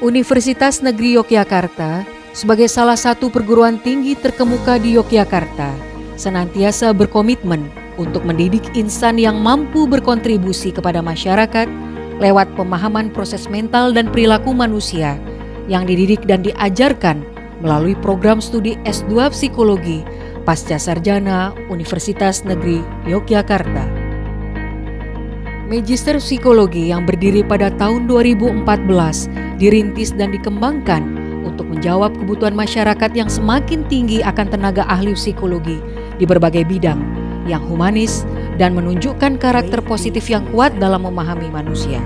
Universitas Negeri Yogyakarta, sebagai salah satu perguruan tinggi terkemuka di Yogyakarta, senantiasa berkomitmen untuk mendidik insan yang mampu berkontribusi kepada masyarakat lewat pemahaman proses mental dan perilaku manusia yang dididik dan diajarkan melalui program studi S2 Psikologi Pasca Sarjana Universitas Negeri Yogyakarta. Magister Psikologi yang berdiri pada tahun 2014 dirintis dan dikembangkan untuk menjawab kebutuhan masyarakat yang semakin tinggi akan tenaga ahli psikologi di berbagai bidang yang humanis dan menunjukkan karakter positif yang kuat dalam memahami manusia.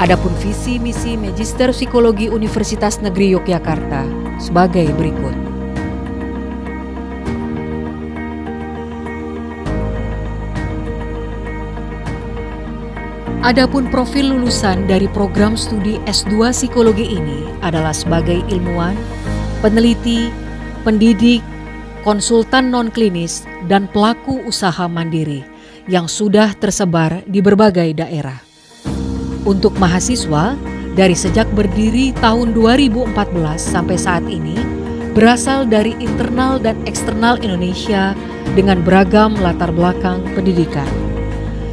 Adapun visi misi Magister Psikologi Universitas Negeri Yogyakarta sebagai berikut. Adapun profil lulusan dari program studi S2 Psikologi ini adalah sebagai ilmuwan, peneliti, pendidik, konsultan non-klinis, dan pelaku usaha mandiri yang sudah tersebar di berbagai daerah. Untuk mahasiswa, dari sejak berdiri tahun 2014 sampai saat ini, berasal dari internal dan eksternal Indonesia dengan beragam latar belakang pendidikan.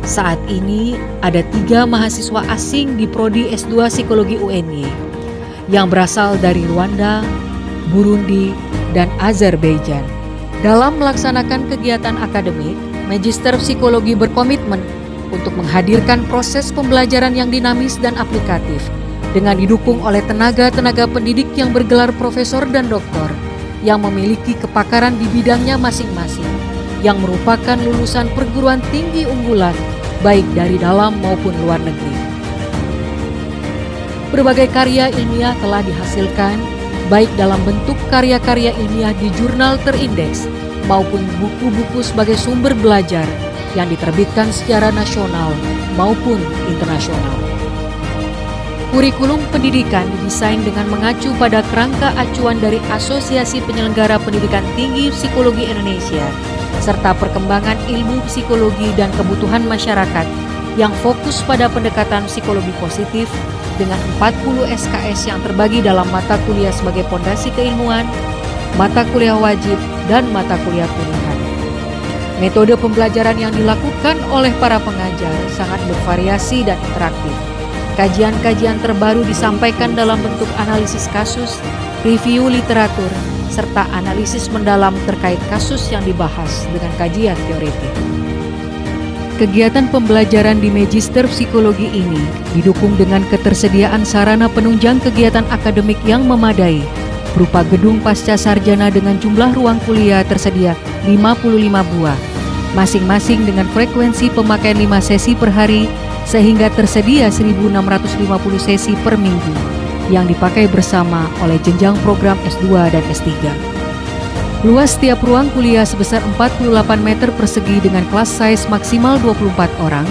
Saat ini ada 3 mahasiswa asing di Prodi S2 Psikologi UNY yang berasal dari Rwanda, Burundi, dan Azerbaijan. Dalam melaksanakan kegiatan akademik, Magister Psikologi berkomitmen untuk menghadirkan proses pembelajaran yang dinamis dan aplikatif dengan didukung oleh tenaga-tenaga pendidik yang bergelar profesor dan doktor yang memiliki kepakaran di bidangnya masing-masing, yang merupakan lulusan perguruan tinggi unggulan baik dari dalam maupun luar negeri. Berbagai karya ilmiah telah dihasilkan, baik dalam bentuk karya-karya ilmiah di jurnal terindeks maupun buku-buku sebagai sumber belajar yang diterbitkan secara nasional maupun internasional. Kurikulum pendidikan didesain dengan mengacu pada kerangka acuan dari Asosiasi Penyelenggara Pendidikan Tinggi Psikologi Indonesia serta perkembangan ilmu psikologi dan kebutuhan masyarakat yang fokus pada pendekatan psikologi positif dengan 40 SKS yang terbagi dalam mata kuliah sebagai pondasi keilmuan, mata kuliah wajib, dan mata kuliah pilihan. Metode pembelajaran yang dilakukan oleh para pengajar sangat bervariasi dan interaktif. Kajian-kajian terbaru disampaikan dalam bentuk analisis kasus, review literatur, serta analisis mendalam terkait kasus yang dibahas dengan kajian teoretik. Kegiatan pembelajaran di Magister Psikologi ini didukung dengan ketersediaan sarana penunjang kegiatan akademik yang memadai, berupa gedung pasca sarjana dengan jumlah ruang kuliah tersedia 55 buah, masing-masing dengan frekuensi pemakaian 5 sesi per hari, sehingga tersedia 1.650 sesi per minggu yang dipakai bersama oleh jenjang program S2 dan S3. Luas setiap ruang kuliah sebesar 48 meter persegi dengan class size maksimal 24 orang,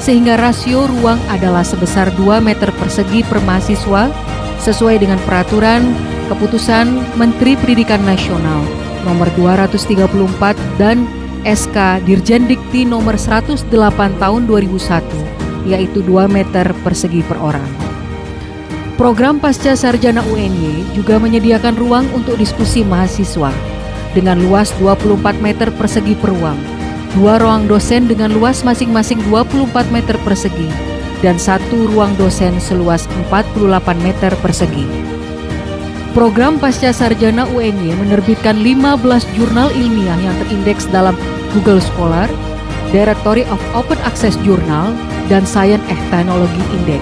sehingga rasio ruang adalah sebesar 2 meter persegi per mahasiswa sesuai dengan peraturan Keputusan Menteri Pendidikan Nasional nomor 234 dan SK Dirjen Dikti nomor 108 tahun 2001, yaitu 2 meter persegi per orang. Program Pasca Sarjana UNY juga menyediakan ruang untuk diskusi mahasiswa dengan luas 24 meter persegi per ruang, 2 ruang dosen dengan luas masing-masing 24 meter persegi, dan 1 ruang dosen seluas 48 meter persegi. Program Pasca Sarjana UNY menerbitkan 15 jurnal ilmiah yang terindeks dalam Google Scholar, Directory of Open Access Journal, dan Science and Technology Index.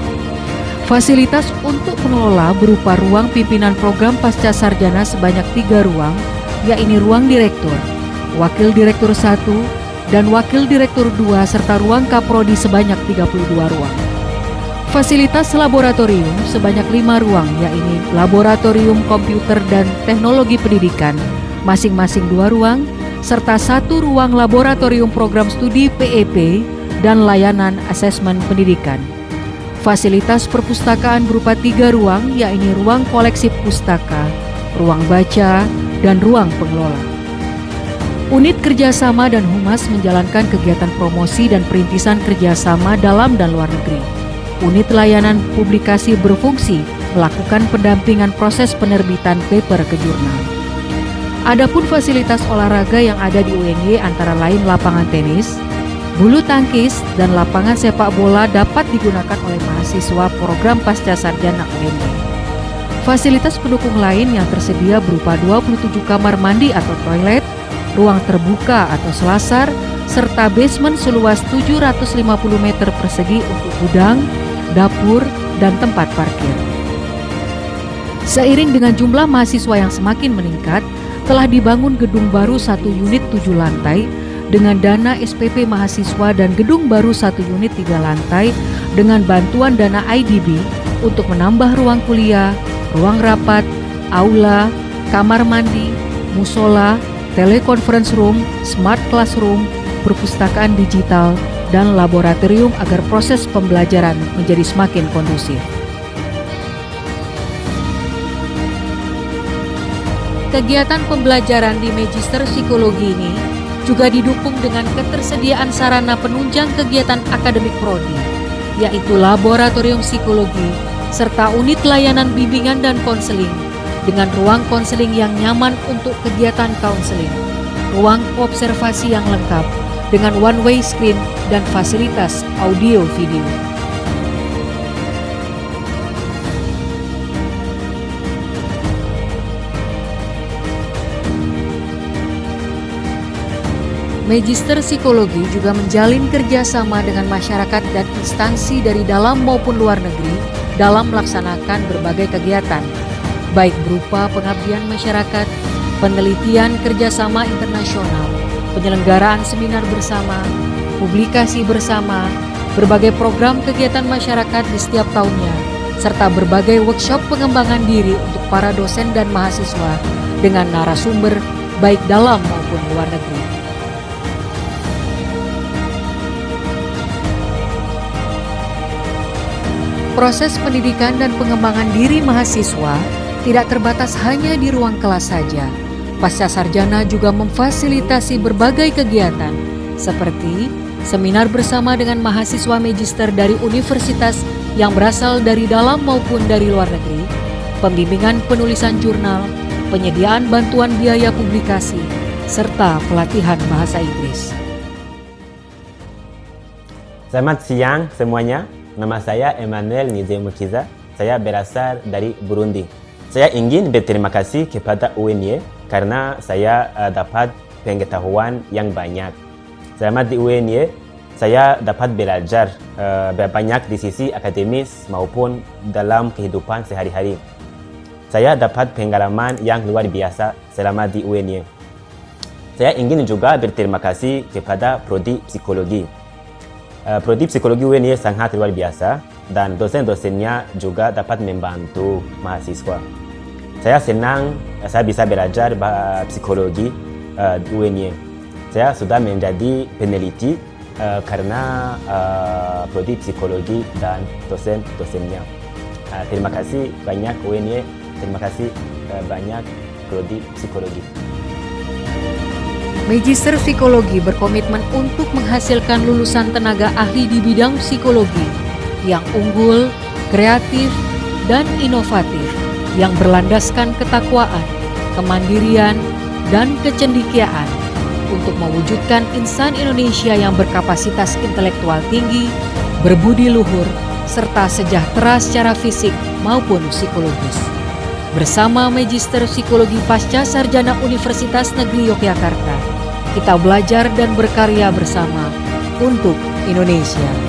Fasilitas untuk pengelola berupa ruang pimpinan program pasca sarjana sebanyak 3 ruang, yaitu ruang direktur, wakil direktur 1, dan wakil direktur 2, serta ruang kaprodi sebanyak 32 ruang. Fasilitas laboratorium sebanyak 5 ruang, yaitu Laboratorium Komputer dan Teknologi Pendidikan, masing-masing 2 ruang, serta 1 ruang laboratorium program studi PEP dan layanan asesmen pendidikan. Fasilitas perpustakaan berupa 3 ruang, yaitu ruang koleksi pustaka, ruang baca, dan ruang pengelola. Unit kerjasama dan humas menjalankan kegiatan promosi dan perintisan kerjasama dalam dan luar negeri. Unit layanan publikasi berfungsi melakukan pendampingan proses penerbitan paper ke jurnal. Adapun fasilitas olahraga yang ada di UNY antara lain lapangan tenis, bulu tangkis, dan lapangan sepak bola dapat digunakan oleh mahasiswa program pasca sarjana UNY. Fasilitas pendukung lain yang tersedia berupa 27 kamar mandi atau toilet, ruang terbuka atau selasar, serta basement seluas 750 meter persegi untuk gudang, dapur, dan tempat parkir. Seiring dengan jumlah mahasiswa yang semakin meningkat, telah dibangun gedung baru 1 unit 7 lantai dengan dana SPP mahasiswa dan gedung baru 1 unit 3 lantai dengan bantuan dana IDB untuk menambah ruang kuliah, ruang rapat, aula, kamar mandi, musola, teleconference room, smart classroom, perpustakaan digital, dan laboratorium agar proses pembelajaran menjadi semakin kondusif. Kegiatan pembelajaran di Magister Psikologi ini juga didukung dengan ketersediaan sarana penunjang kegiatan akademik prodi, yaitu laboratorium psikologi, serta unit layanan bimbingan dan konseling, dengan ruang konseling yang nyaman untuk kegiatan konseling, ruang observasi yang lengkap, dengan one-way screen dan fasilitas audio-video. Magister Psikologi juga menjalin kerjasama dengan masyarakat dan instansi dari dalam maupun luar negeri dalam melaksanakan berbagai kegiatan, baik berupa pengabdian masyarakat, penelitian kerjasama internasional, penyelenggaraan seminar bersama, publikasi bersama, berbagai program kegiatan masyarakat di setiap tahunnya, serta berbagai workshop pengembangan diri untuk para dosen dan mahasiswa dengan narasumber baik dalam maupun luar negeri. Proses pendidikan dan pengembangan diri mahasiswa tidak terbatas hanya di ruang kelas saja. Pasca sarjana juga memfasilitasi berbagai kegiatan seperti seminar bersama dengan mahasiswa magister dari universitas yang berasal dari dalam maupun dari luar negeri, pembimbingan penulisan jurnal, penyediaan bantuan biaya publikasi, serta pelatihan bahasa Inggris. Selamat siang semuanya. Nama saya Emmanuel Nizemukiza. Saya berasal dari Burundi. Saya ingin berterima kasih kepada UNY karena saya dapat pengetahuan yang banyak. Selama di UNY, saya dapat belajar banyak di sisi akademis maupun dalam kehidupan sehari-hari. Saya dapat pengalaman yang luar biasa selama di UNY. Saya ingin juga berterima kasih kepada Prodi Psikologi. Prodi Psikologi UNY sangat luar biasa dan dosen-dosennya juga dapat membantu mahasiswa. Saya senang saya bisa belajar psikologi di UNY. Saya sudah menjadi peneliti karena Prodi Psikologi dan dosen-dosennya. Terima kasih banyak UNY, terima kasih banyak Prodi Psikologi. Magister Psikologi berkomitmen untuk menghasilkan lulusan tenaga ahli di bidang psikologi yang unggul, kreatif, dan inovatif, yang berlandaskan ketakwaan, kemandirian, dan kecendikiaan untuk mewujudkan insan Indonesia yang berkapasitas intelektual tinggi, berbudi luhur, serta sejahtera secara fisik maupun psikologis. Bersama Magister Psikologi Pasca Sarjana Universitas Negeri Yogyakarta, kita belajar dan berkarya bersama untuk Indonesia.